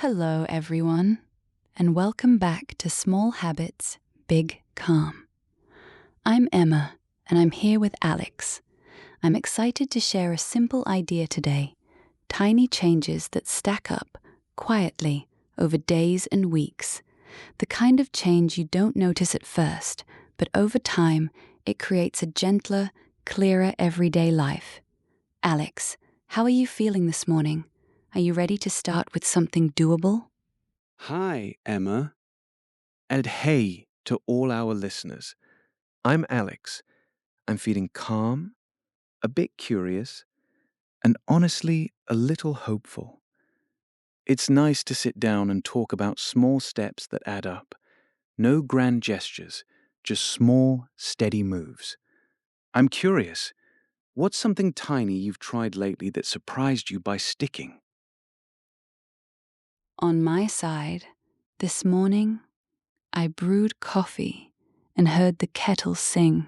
Hello, everyone, and welcome back to Small Habits, Big Calm. I'm Emma, and I'm here with Alex. I'm excited to share a simple idea today, tiny changes that stack up quietly over days and weeks, the kind of change you don't notice at first, but over time, it creates a gentler, clearer everyday life. Alex, how are you feeling this morning? Are you ready to start with something doable? Hi, Emma, and hey to all our listeners. I'm Alex. I'm feeling calm, a bit curious, and honestly a little hopeful. It's nice to sit down and talk about small steps that add up. No grand gestures, just small, steady moves. I'm curious, what's something tiny you've tried lately that surprised you by sticking? On my side, this morning, I brewed coffee and heard the kettle sing.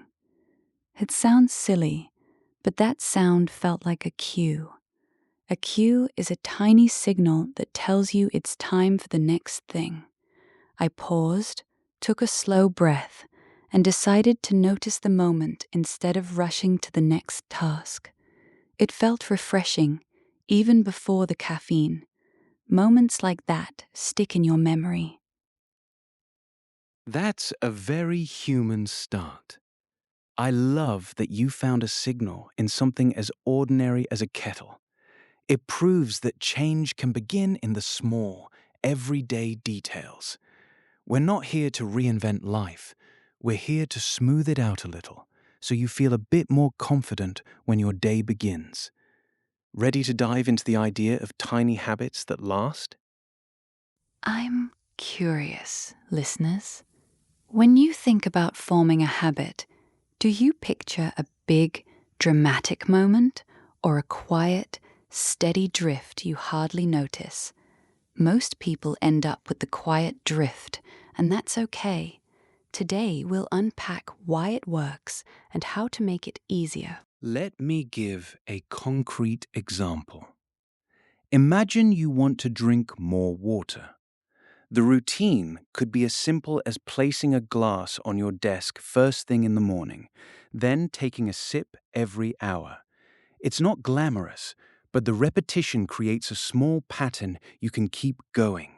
It sounds silly, but that sound felt like a cue. A cue is a tiny signal that tells you it's time for the next thing. I paused, took a slow breath, and decided to notice the moment instead of rushing to the next task. It felt refreshing, even before the caffeine. Moments like that stick in your memory. That's a very human start. I love that you found a signal in something as ordinary as a kettle. It proves that change can begin in the small, everyday details. We're not here to reinvent life. We're here to smooth it out a little, so you feel a bit more confident when your day begins. Ready to dive into the idea of tiny habits that last? I'm curious, listeners. When you think about forming a habit, do you picture a big, dramatic moment or a quiet, steady drift you hardly notice? Most people end up with the quiet drift, and that's okay. Today, we'll unpack why it works and how to make it easier. Let me give a concrete example. Imagine you want to drink more water. The routine could be as simple as placing a glass on your desk first thing in the morning, then taking a sip every hour. It's not glamorous, but the repetition creates a small pattern you can keep going.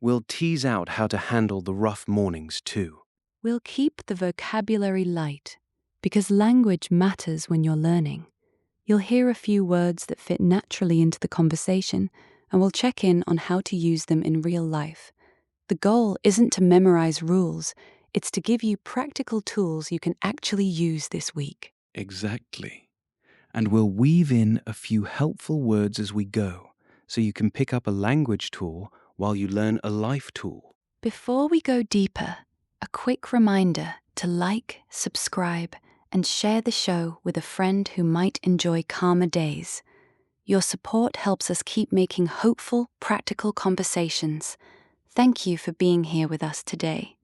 We'll tease out how to handle the rough mornings too. We'll keep the vocabulary light because language matters when you're learning. You'll hear a few words that fit naturally into the conversation, and we'll check in on how to use them in real life. The goal isn't to memorize rules, it's to give you practical tools you can actually use this week. Exactly. And we'll weave in a few helpful words as we go, so you can pick up a language tool while you learn a life tool. Before we go deeper, a quick reminder to like, subscribe, and share the show with a friend who might enjoy calmer days. Your support helps us keep making hopeful, practical conversations. Thank you for being here with us today.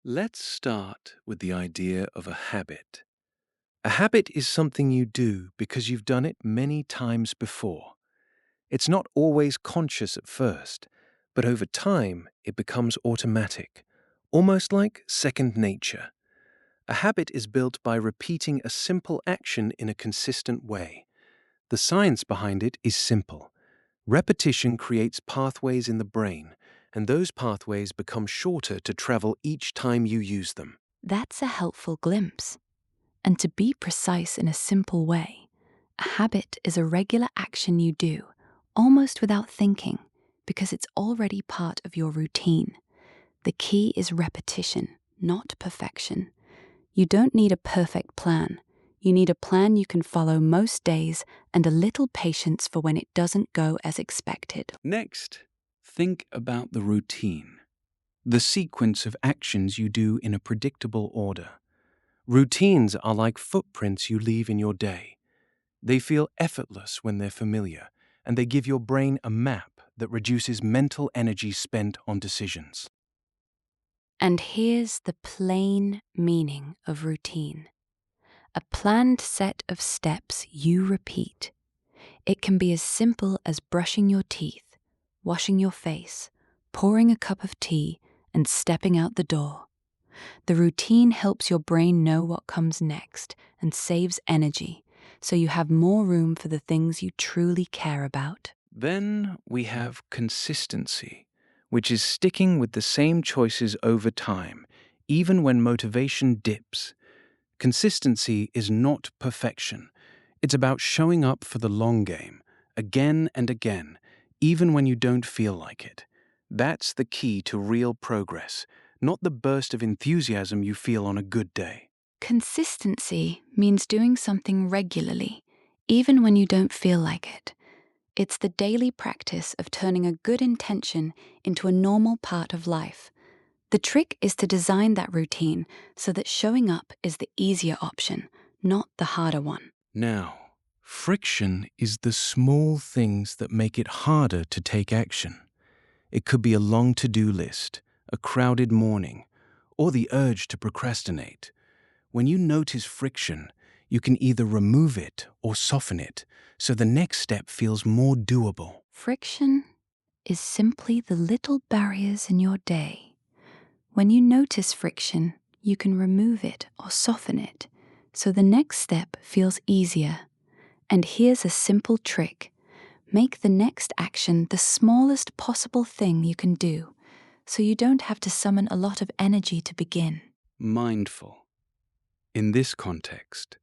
Let's start with the idea of a habit. A habit is something you do because you've done it many times before. It's not always conscious at first, but over time it becomes automatic, almost like second nature. A habit is built by repeating a simple action in a consistent way. The science behind it is simple. Repetition creates pathways in the brain, and those pathways become shorter to travel each time you use them. That's a helpful glimpse. And to be precise in a simple way, a habit is a regular action you do, almost without thinking, because it's already part of your routine. The key is repetition, not perfection. You don't need a perfect plan. You need a plan you can follow most days and a little patience for when it doesn't go as expected. Next, think about the routine, the sequence of actions you do in a predictable order. Routines are like footprints you leave in your day. They feel effortless when they're familiar, and they give your brain a map that reduces mental energy spent on decisions. And here's the plain meaning of routine: a planned set of steps you repeat. It can be as simple as brushing your teeth, washing your face, pouring a cup of tea, and stepping out the door. The routine helps your brain know what comes next and saves energy, so you have more room for the things you truly care about. Then we have consistency, which is sticking with the same choices over time, even when motivation dips. Consistency is not perfection. It's about showing up for the long game, again and again, even when you don't feel like it. That's the key to real progress, not the burst of enthusiasm you feel on a good day. Consistency means doing something regularly, even when you don't feel like it. It's the daily practice of turning a good intention into a normal part of life. The trick is to design that routine so that showing up is the easier option, not the harder one. Now, friction is the small things that make it harder to take action. It could be a long to-do list, a crowded morning, or the urge to procrastinate. When you notice friction, you can either remove it or soften it, so the next step feels more doable. Friction is simply the little barriers in your day. When you notice friction, you can remove it or soften it, so the next step feels easier. And here's a simple trick. Make the next action the smallest possible thing you can do, so you don't have to summon a lot of energy to begin. Mindful, in this context,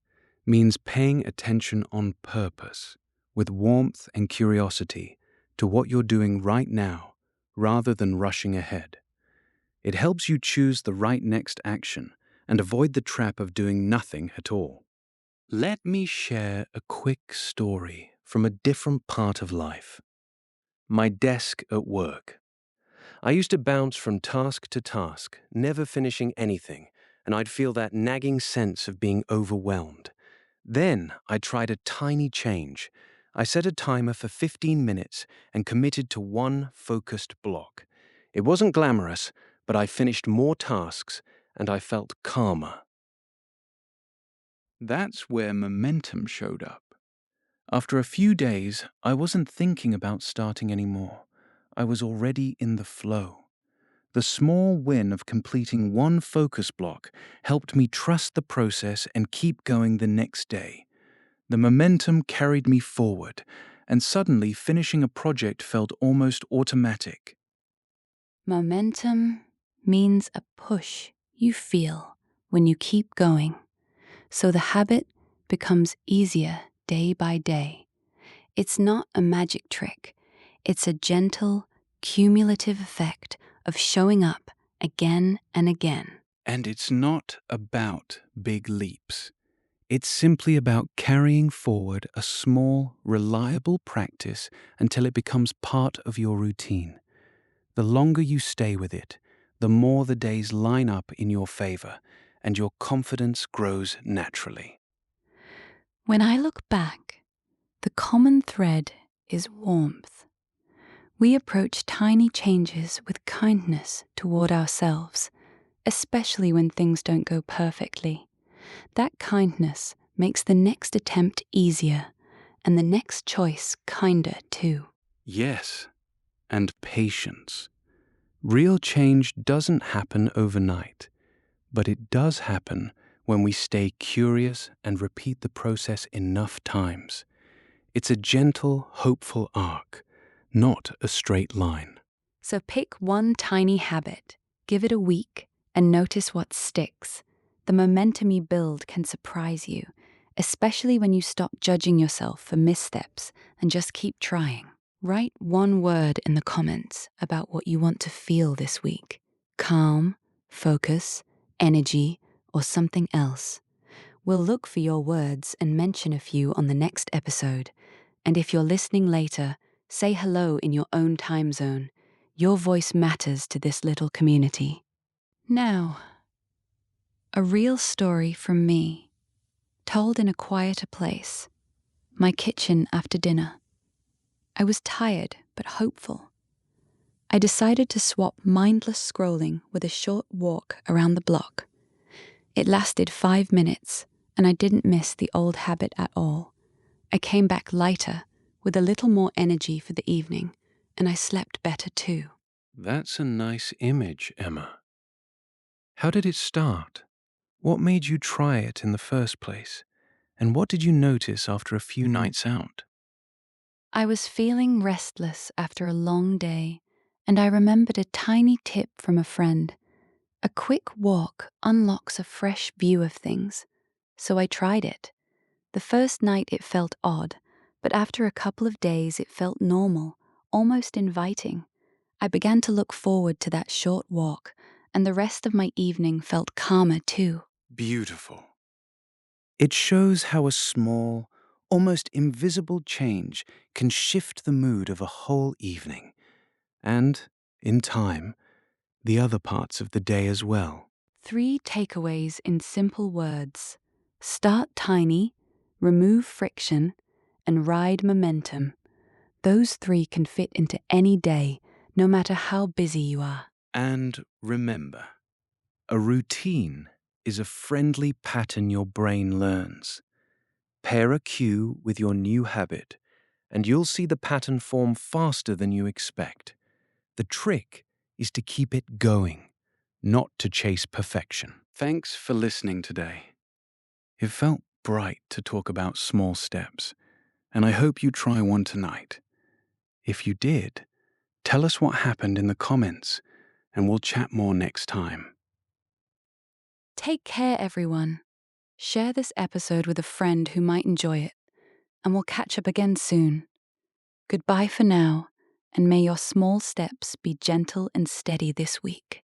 means paying attention on purpose, with warmth and curiosity, to what you're doing right now, rather than rushing ahead. It helps you choose the right next action and avoid the trap of doing nothing at all. Let me share a quick story from a different part of life. My desk at work. I used to bounce from task to task, never finishing anything, and I'd feel that nagging sense of being overwhelmed. Then I tried a tiny change. I set a timer for 15 minutes and committed to one focused block. It wasn't glamorous, but I finished more tasks and I felt calmer. That's where momentum showed up. After a few days, I wasn't thinking about starting anymore. I was already in the flow. The small win of completing one focus block helped me trust the process and keep going the next day. The momentum carried me forward, and suddenly finishing a project felt almost automatic. Momentum means a push you feel when you keep going, so the habit becomes easier day by day. It's not a magic trick. It's a gentle, cumulative effect of showing up again and again. And it's not about big leaps. It's simply about carrying forward a small, reliable practice until it becomes part of your routine. The longer you stay with it, the more the days line up in your favor, and your confidence grows naturally. When I look back, the common thread is warmth. We approach tiny changes with kindness toward ourselves, especially when things don't go perfectly. That kindness makes the next attempt easier and the next choice kinder too. Yes, and patience. Real change doesn't happen overnight, but it does happen when we stay curious and repeat the process enough times. It's a gentle, hopeful arc, not a straight line. So pick one tiny habit, give it a week, and notice what sticks. The momentum you build can surprise you, especially when you stop judging yourself for missteps and just keep trying. Write one word in the comments about what you want to feel this week. Calm, focus, energy, or something else. We'll look for your words and mention a few on the next episode. And if you're listening later, say hello in your own time zone. Your voice matters to this little community. Now, a real story from me, told in a quieter place, my kitchen after dinner. I was tired but hopeful. I decided to swap mindless scrolling with a short walk around the block. It lasted 5 minutes, and I didn't miss the old habit at all. I came back lighter, with a little more energy for the evening, and I slept better too. That's a nice image, Emma. How did it start? What made you try it in the first place? And what did you notice after a few nights out? I was feeling restless after a long day, and I remembered a tiny tip from a friend. A quick walk unlocks a fresh view of things. So I tried it. The first night it felt odd, but after a couple of days it felt normal, almost inviting. I began to look forward to that short walk, and the rest of my evening felt calmer too. Beautiful. It shows how a small, almost invisible change can shift the mood of a whole evening, and, in time, the other parts of the day as well. 3 takeaways in simple words. Start tiny, remove friction, and ride momentum. Those 3 can fit into any day, no matter how busy you are. And remember, a routine is a friendly pattern your brain learns. Pair a cue with your new habit, and you'll see the pattern form faster than you expect. The trick is to keep it going, not to chase perfection. Thanks for listening today. It felt bright to talk about small steps, and I hope you try one tonight. If you did, tell us what happened in the comments, and we'll chat more next time. Take care, everyone. Share this episode with a friend who might enjoy it, and we'll catch up again soon. Goodbye for now, and may your small steps be gentle and steady this week.